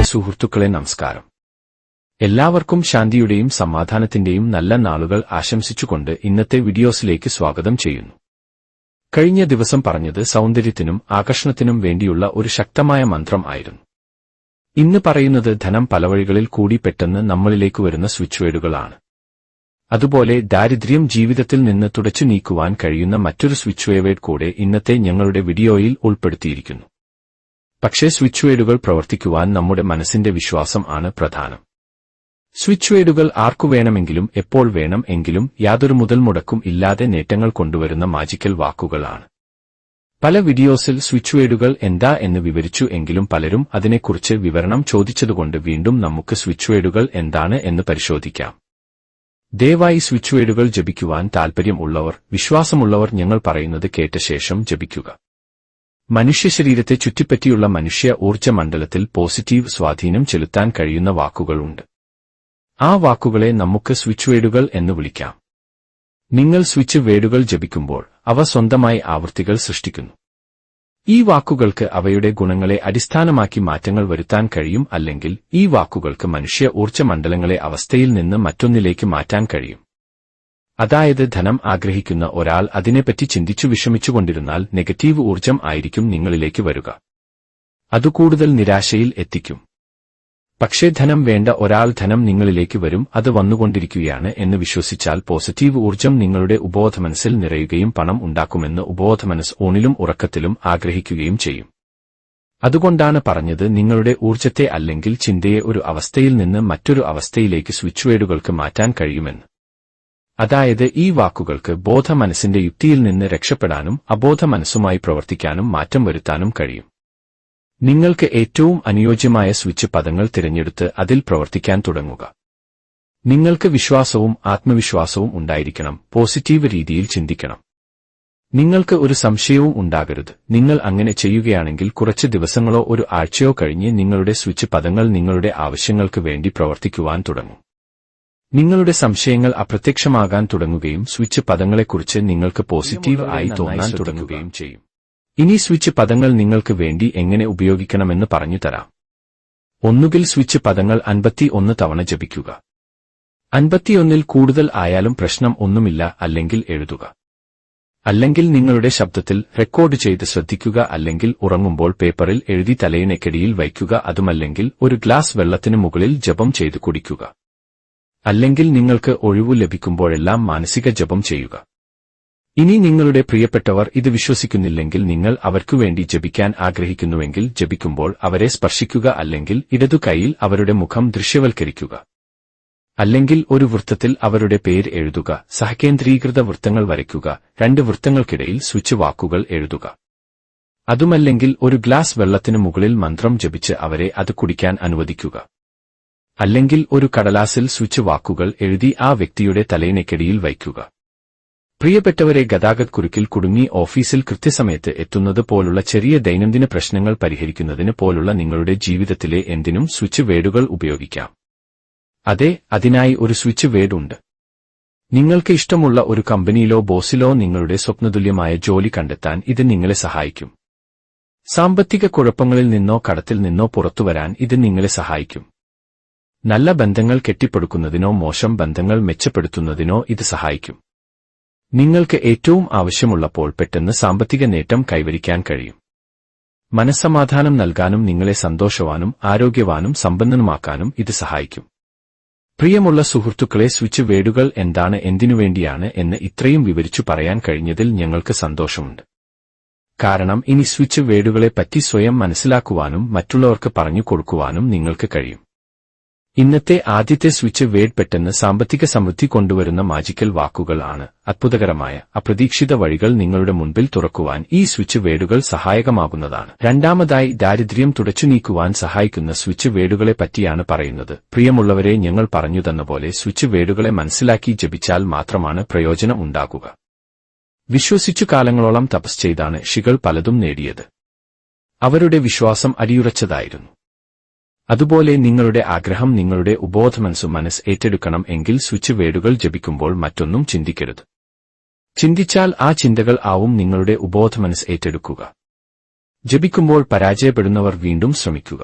സുഹൃത്തുക്കളെ നമസ്കാരം. എല്ലാവർക്കും ശാന്തിയുടെയും സമാധാനത്തിന്റെയും നല്ല നാളുകൾ ആശംസിച്ചുകൊണ്ട് ഇന്നത്തെ വീഡിയോസിലേക്ക് സ്വാഗതം ചെയ്യുന്നു. കഴിഞ്ഞ ദിവസം പറഞ്ഞത് സൗന്ദര്യത്തിനും ആകർഷണത്തിനും വേണ്ടിയുള്ള ഒരു ശക്തമായ മന്ത്രം ആയിരുന്നു. ഇന്ന് പറയുന്നത് ധനം പലവഴികളിൽ കൂടി പെട്ടെന്ന് നമ്മളിലേക്ക് വരുന്ന സ്വിച്ച് വേഡുകളാണ്. അതുപോലെ ദാരിദ്ര്യം ജീവിതത്തിൽ നിന്ന് തുടച്ചു നീക്കുവാൻ കഴിയുന്ന മറ്റൊരു സ്വിച്ച് വേഡ് കൂടെ ഇന്നത്തെ ഞങ്ങളുടെ വീഡിയോയിൽ ഉൾപ്പെടുത്തിയിരിക്കുന്നു. പക്ഷേ സ്വിച്ച് വേഡുകൾ പ്രവർത്തിക്കുവാൻ നമ്മുടെ മനസ്സിന്റെ വിശ്വാസം ആണ് പ്രധാനം. സ്വിച്ച് വേഡുകൾ ആർക്കു വേണമെങ്കിലും എപ്പോൾ വേണം എങ്കിലും യാതൊരു മുതൽമുടക്കും ഇല്ലാതെ നേട്ടങ്ങൾ കൊണ്ടുവരുന്ന മാജിക്കൽ വാക്കുകളാണ്. പല വീഡിയോസിൽ സ്വിച്ച് വേഡുകൾ എന്താ എന്ന് വിവരിച്ചു എങ്കിലും പലരും അതിനെക്കുറിച്ച് വിവരണം ചോദിച്ചതുകൊണ്ട് വീണ്ടും നമുക്ക് സ്വിച്ച് വേഡുകൾ എന്താണ് എന്ന് പരിശോധിക്കാം. ദയവായി സ്വിച്ച് വേഡുകൾ ജപിക്കുവാൻ താൽപര്യം ഉള്ളവർ, വിശ്വാസമുള്ളവർ ഞങ്ങൾ പറയുന്നത് കേട്ട ശേഷം ജപിക്കുക. മനുഷ്യ ശരീരത്തെ ചുറ്റിപ്പറ്റിയുള്ള മനുഷ്യ ഊർജ്ജ മണ്ഡലത്തിൽ പോസിറ്റീവ് സ്വാധീനം ചെലുത്താൻ കഴിയുന്ന വാക്കുകളുണ്ട്. ആ വാക്കുകളെ നമുക്ക് സ്വിച്ച് വേഡുകൾ എന്ന് വിളിക്കാം. നിങ്ങൾ സ്വിച്ച് വേഡുകൾ ജപിക്കുമ്പോൾ അവ സ്വന്തമായി ആവൃത്തികൾ സൃഷ്ടിക്കുന്നു. ഈ വാക്കുകൾക്ക് അവയുടെ ഗുണങ്ങളെ അടിസ്ഥാനമാക്കി മാറ്റങ്ങൾ വരുത്താൻ കഴിയും, അല്ലെങ്കിൽ ഈ വാക്കുകൾക്ക് മനുഷ്യ ഊർജ്ജ മണ്ഡലങ്ങളെ അവസ്ഥയിൽ നിന്ന് മറ്റൊന്നിലേക്ക് മാറ്റാൻ കഴിയും. അതായത് ധനം ആഗ്രഹിക്കുന്ന ഒരാൾ അതിനെപ്പറ്റി ചിന്തിച്ചു വിഷമിച്ചുകൊണ്ടിരുന്നാൽ നെഗറ്റീവ് ഊർജ്ജം ആയിരിക്കും നിങ്ങളിലേക്ക് വരുക. അത് കൂടുതൽ നിരാശയിൽ എത്തിക്കും. പക്ഷേ ധനം വേണ്ട ഒരാൾ ധനം നിങ്ങളിലേക്ക് വരും, അത് വന്നുകൊണ്ടിരിക്കുകയാണ് എന്ന് വിശ്വസിച്ചാൽ പോസിറ്റീവ് ഊർജ്ജം നിങ്ങളുടെ ഉപബോധമനസ്സിൽ നിറയുകയും പണം ഉണ്ടാക്കുമെന്ന് ഉപബോധമനസ്സ് ഊണിലും ഉറക്കത്തിലും ആഗ്രഹിക്കുകയും ചെയ്യും. അതുകൊണ്ടാണ് പറഞ്ഞത് നിങ്ങളുടെ ഊർജ്ജത്തെ അല്ലെങ്കിൽ ചിന്തയെ ഒരു അവസ്ഥയിൽ നിന്ന് മറ്റൊരു അവസ്ഥയിലേക്ക് സ്വിച്ച് വേഡുകൾക്ക് മാറ്റാൻ കഴിയുമെന്ന്. അതായത് ഈ വാക്കുകൾക്ക് ബോധ മനസ്സിന്റെ യുക്തിയിൽ നിന്ന് രക്ഷപ്പെടാനും അബോധ മനസ്സുമായി പ്രവർത്തിക്കാനും മാറ്റം വരുത്താനും കഴിയും. നിങ്ങൾക്ക് ഏറ്റവും അനുയോജ്യമായ സ്വിച്ച് പദങ്ങൾ തിരഞ്ഞെടുത്ത് അതിൽ പ്രവർത്തിക്കാൻ തുടങ്ങുക. നിങ്ങൾക്ക് വിശ്വാസവും ആത്മവിശ്വാസവും ഉണ്ടായിരിക്കണം. പോസിറ്റീവ് രീതിയിൽ ചിന്തിക്കണം. നിങ്ങൾക്ക് ഒരു സംശയവും ഉണ്ടാകരുത്. നിങ്ങൾ അങ്ങനെ ചെയ്യുകയാണെങ്കിൽ കുറച്ച് ദിവസങ്ങളോ ഒരു ആഴ്ചയോ കഴിഞ്ഞ് നിങ്ങളുടെ സ്വിച്ച് പദങ്ങൾ നിങ്ങളുടെ ആവശ്യങ്ങൾക്ക് വേണ്ടി പ്രവർത്തിക്കുവാൻ തുടങ്ങും. നിങ്ങളുടെ സംശയങ്ങൾ അപ്രത്യക്ഷമാകാൻ തുടങ്ങുകയും സ്വിച്ച് പദങ്ങളെക്കുറിച്ച് നിങ്ങൾക്ക് പോസിറ്റീവ് ആയി തോന്നാൻ തുടങ്ങുകയും ചെയ്യും. ഇനി സ്വിച്ച് പദങ്ങൾ നിങ്ങൾക്ക് വേണ്ടി എങ്ങനെ ഉപയോഗിക്കണമെന്ന് പറഞ്ഞു തരാം. ഒന്നുകിൽ സ്വിച്ച് പദങ്ങൾ 51 തവണ ജപിക്കുക. 51ൽ കൂടുതൽ ആയാലും പ്രശ്നം ഒന്നുമില്ല, അല്ലെങ്കിൽ എഴുതുക. അല്ലെങ്കിൽ നിങ്ങളുടെ ശബ്ദത്തിൽ റെക്കോർഡ് ചെയ്ത് ശ്രദ്ധിക്കുക, അല്ലെങ്കിൽ ഉറങ്ങുമ്പോൾ പേപ്പറിൽ എഴുതി തലയിണയ്ക്കടിയിൽ വയ്ക്കുക. അതുമല്ലെങ്കിൽ ഒരു ഗ്ലാസ് വെള്ളത്തിന് മുകളിൽ ജപം ചെയ്ത് കുടിക്കുക. അല്ലെങ്കിൽ നിങ്ങൾക്ക് ഒഴിവു ലഭിക്കുമ്പോഴെല്ലാം മാനസിക ജപം ചെയ്യുക. ഇനി നിങ്ങളുടെ പ്രിയപ്പെട്ടവർ ഇത് വിശ്വസിക്കുന്നില്ലെങ്കിൽ നിങ്ങൾ അവർക്കുവേണ്ടി ജപിക്കാൻ ആഗ്രഹിക്കുന്നുവെങ്കിൽ ജപിക്കുമ്പോൾ അവരെ സ്പർശിക്കുക, അല്ലെങ്കിൽ ഇടതു കൈയിൽ അവരുടെ മുഖം ദൃശ്യവൽക്കരിക്കുക. അല്ലെങ്കിൽ ഒരു വൃത്തത്തിൽ അവരുടെ പേര് എഴുതുക. സഹകേന്ദ്രീകൃത വൃത്തങ്ങൾ വരയ്ക്കുക. 2 വൃത്തങ്ങൾക്കിടയിൽ സ്വിച്ച് വാക്കുകൾ എഴുതുക. അതുമല്ലെങ്കിൽ ഒരു ഗ്ലാസ് വെള്ളത്തിനു മുകളിൽ മന്ത്രം ജപിച്ച് അവരെ അത് കുടിക്കാൻ അനുവദിക്കുക. അല്ലെങ്കിൽ ഒരു കടലാസിൽ സ്വിച്ച് വാക്കുകൾ എഴുതി ആ വ്യക്തിയുടെ തലയിണയ്ക്കടിയിൽ വയ്ക്കുക. പ്രിയപ്പെട്ടവരെ, ഗതാഗത കുരുക്കിൽ കുടുങ്ങി ഓഫീസിൽ കൃത്യസമയത്ത് എത്തുന്നത് പോലുള്ള ചെറിയ ദൈനംദിന പ്രശ്നങ്ങൾ പരിഹരിക്കുന്നതിന് പോലുള്ള നിങ്ങളുടെ ജീവിതത്തിലെ എന്തിനും സ്വിച്ച് വേഡുകൾ ഉപയോഗിക്കാം. അതെ, അതിനായി ഒരു സ്വിച്ച് വേഡ് ഉണ്ട്. നിങ്ങൾക്ക് ഇഷ്ടമുള്ള ഒരു കമ്പനിയിലോ ബോസിലോ നിങ്ങളുടെ സ്വപ്നതുല്യമായ ജോലി കണ്ടെത്താൻ ഇത് നിങ്ങളെ സഹായിക്കും. സാമ്പത്തിക കുഴപ്പങ്ങളിൽ നിന്നോ കടത്തിൽ നിന്നോ പുറത്തുവരാൻ ഇത് നിങ്ങളെ സഹായിക്കും. നല്ല ബന്ധങ്ങൾ കെട്ടിപ്പടുക്കുന്നതിനോ മോശം ബന്ധങ്ങൾ മെച്ചപ്പെടുത്തുന്നതിനോ ഇത് സഹായിക്കും. നിങ്ങൾക്ക് ഏറ്റവും ആവശ്യമുള്ളപ്പോൾ പെട്ടെന്ന് സാമ്പത്തിക നേട്ടം കൈവരിക്കാൻ കഴിയും. മനസ്സമാധാനം നൽകാനും നിങ്ങളെ സന്തോഷവാനും ആരോഗ്യവാനും സമ്പന്നനുമാക്കാനും ഇത് സഹായിക്കും. പ്രിയമുള്ള സുഹൃത്തുക്കളെ, സ്വിച്ച് വേഡുകൾ എന്താണ്, എന്തിനുവേണ്ടിയാണ് എന്ന് ഇത്രയും വിവരിച്ചു പറയാൻ കഴിഞ്ഞതിൽ ഞങ്ങൾക്ക് സന്തോഷമുണ്ട്. കാരണം ഇനി സ്വിച്ച് വേഡുകളെ പറ്റി സ്വയം മനസ്സിലാക്കുവാനും മറ്റുള്ളവർക്ക് പറഞ്ഞു കൊടുക്കുവാനും നിങ്ങൾക്ക് കഴിയും. ഇന്നത്തെ ആദ്യത്തെ സ്വിച്ച് വേഡ് പെട്ടെന്ന് സാമ്പത്തിക സമൃദ്ധി കൊണ്ടുവരുന്ന മാജിക്കൽ വാക്കുകൾ ആണ്. അത്ഭുതകരമായ അപ്രതീക്ഷിത വഴികൾ നിങ്ങളുടെ മുൻപിൽ തുറക്കുവാൻ ഈ സ്വിച്ച് വേഡുകൾ സഹായകമാകുന്നതാണ്. രണ്ടാമതായി, ദാരിദ്ര്യം തുടച്ചു നീക്കുവാൻ സഹായിക്കുന്ന സ്വിച്ച് വേഡുകളെ പറ്റിയാണ് പറയുന്നത്. പ്രിയമുള്ളവരെ, ഞങ്ങൾ പറഞ്ഞു തന്നപോലെ സ്വിച്ച് വേഡുകളെ മനസ്സിലാക്കി ജപിച്ചാൽ മാത്രമാണ് പ്രയോജനം ഉണ്ടാകുക. വിശ്വസിച്ചു കാലങ്ങളോളം തപസ് ചെയ്താണ് ഋഷികൾ പലതും നേടിയത്. അവരുടെ വിശ്വാസം അടിയുറച്ചതായിരുന്നു. അതുപോലെ നിങ്ങളുടെ ആഗ്രഹം നിങ്ങളുടെ ഉപബോധമനസ്സു മനസ്സ് ഏറ്റെടുക്കണം എങ്കിൽ സ്വിച്ച് വേഡുകൾ ജപിക്കുമ്പോൾ മറ്റൊന്നും ചിന്തിക്കരുത്. ചിന്തിച്ചാൽ ആ ചിന്തകൾ ആവും നിങ്ങളുടെ ഉപബോധമനസ്സ് ഏറ്റെടുക്കുക. ജപിക്കുമ്പോൾ പരാജയപ്പെടുന്നവർ വീണ്ടും ശ്രമിക്കുക.